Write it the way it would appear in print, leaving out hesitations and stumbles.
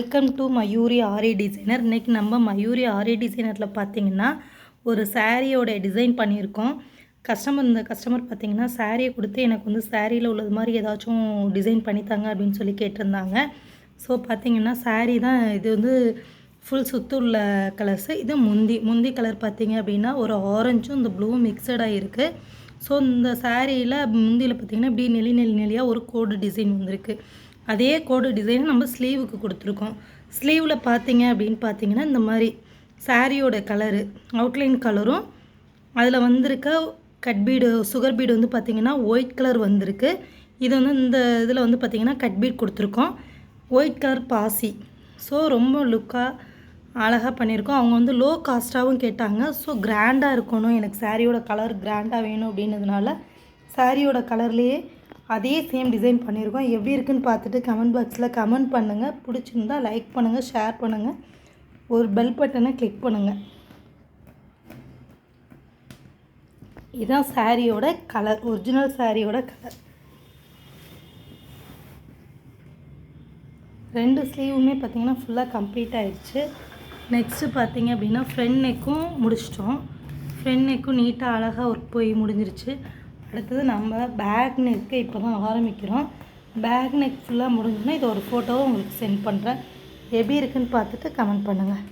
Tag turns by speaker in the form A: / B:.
A: Welcome to Mayuri aari designer. இன்றைக்கி நம்ம மயூரி ஆரி டிசைனரில் பார்த்திங்கன்னா ஒரு சாரியோட டிசைன் பண்ணியிருக்கோம். இந்த கஸ்டமர் பார்த்திங்கன்னா சாரியை கொடுத்து எனக்கு வந்து சாரியில் உள்ளது மாதிரி ஏதாச்சும் டிசைன் பண்ணித்தாங்க அப்படின்னு சொல்லி கேட்டிருந்தாங்க. ஸோ பார்த்திங்கன்னா சாரீ தான் இது வந்து ஃபுல் சுற்று உள்ள கலர்ஸு. இது முந்தி கலர் பார்த்திங்க அப்படின்னா ஒரு ஆரஞ்சும் இந்த ப்ளூவும் மிக்சடாக இருக்குது. ஸோ இந்த சாரியில் முந்தியில் பார்த்திங்கன்னா இப்படி நெளியாக ஒரு கோடு டிசைன் வந்திருக்கு. அதே கோடு டிசைன் நம்ம ஸ்லீவுக்கு கொடுத்துருக்கோம். ஸ்லீவில் பார்த்தீங்க அப்படின்னு பார்த்தீங்கன்னா இந்த மாதிரி சாரியோட கலரு அவுட்லைன் கலரும் அதில் வந்திருக்க கட் பீடு சுகர் பீடு வந்து பார்த்திங்கன்னா ஒயிட் கலர் வந்திருக்கு. இது வந்து இந்த இதில் வந்து பார்த்திங்கன்னா கட் பீட் கொடுத்துருக்கோம், ஒயிட் கலர் பாசி. ஸோ ரொம்ப லுக்காக அழகாக பண்ணியிருக்கோம். அவங்க வந்து லோ காஸ்ட்டாகவும் கேட்டாங்க. ஸோ கிராண்டாக இருக்கணும், எனக்கு சாரியோட கலர் கிராண்டாக வேணும் அப்படின்றதுனால சாரியோட கலர்லேயே அதே சேம் டிசைன் பண்ணியிருக்கோம். எப்படி இருக்குன்னு பார்த்துட்டு கமெண்ட் பாக்ஸில் கமெண்ட் பண்ணுங்கள். பிடிச்சிருந்தா லைக் பண்ணுங்கள், ஷேர் பண்ணுங்கள், ஒரு பெல் பட்டனை கிளிக் பண்ணுங்கள். இதுதான் சாரியோட கலர், ஒரிஜினல் சாரியோட கலர். 2 ஸ்லீவுமே பார்த்திங்கன்னா ஃபுல்லாக கம்ப்ளீட் ஆகிடுச்சு. நெக்ஸ்ட்டு பார்த்திங்க அப்படின்னா ஃப்ரண்ட் நெக்கும் முடிச்சிட்டோம். ஃப்ரண்ட் நெக்கும் நீட்டாக அழகாக ஒர்க் போய் முடிஞ்சிருச்சு. அடுத்தது நம்ம பேக் நெக்கு இப்போ தான் ஆரம்பிக்கிறோம். பேக் நெக் ஃபுல்லாக முடிஞ்சுன்னா இது ஒரு ஃபோட்டோவை உங்களுக்கு சென்ட் பண்ணுறேன். எப்படி இருக்குன்னு பார்த்துட்டு கமெண்ட் பண்ணுங்கள்.